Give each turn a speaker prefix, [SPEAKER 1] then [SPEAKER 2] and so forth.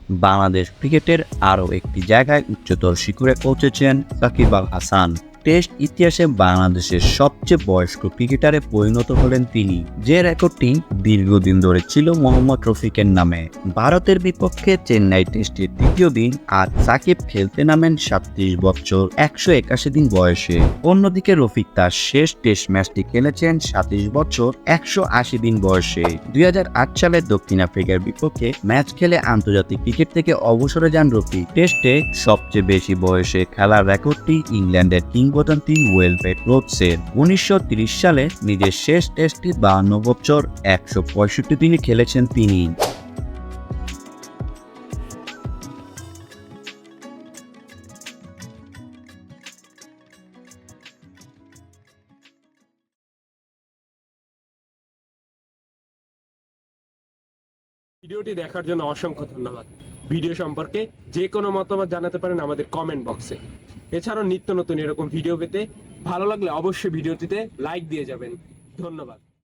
[SPEAKER 1] বাংলাদেশ ক্রিকেটের আরও একটি জায়গায় উচ্চতর শিখরে পৌঁছেছেন সাকিব আল হাসান। টেস্ট ইতিহাসে বাংলাদেশের সবচেয়ে বয়স্ক ক্রিকেটারে পরিণত হলেন তিনি, যে রেকর্ডটি দীর্ঘদিন ধরে ছিল মোহাম্মদ রফিকের নামে। ভারতের বিপক্ষে চেন্নাই টেস্টের দ্বিতীয় দিন আজ সাকিব খেলতে নামেন 37 বছর 181 দিন বয়সে। অন্যদিকে রফিক তার শেষ টেস্ট ম্যাচটি খেলেছেন 27 বছর 180 দিন বয়সে। 2008 সালে দক্ষিণ আফ্রিকার বিপক্ষে ম্যাচ খেলে আন্তর্জাতিক ক্রিকেট থেকে অবসরে যান রফিক। টেস্টে সবচেয়ে বেশি বয়সে খেলার রেকর্ডটি ইংল্যান্ডের কিংবদন্তি ওয়েলবেট রোডসের। 1930 সালে নিজের শেষ টেস্টটি 52 বছর 165 দিনে খেলেছেন তিনি।
[SPEAKER 2] ভিডিওটি দেখার জন্য অসংখ্য ধন্যবাদ। ভিডিও সম্পর্কে যে কোনো মতামত জানাতে পারেন আমাদের কমেন্ট বক্সে। এছাড়াও নিত্য নতুন এরকম ভিডিও পেতে ভালো লাগলে অবশ্যই ভিডিওটিতে লাইক দিয়ে যাবেন। ধন্যবাদ।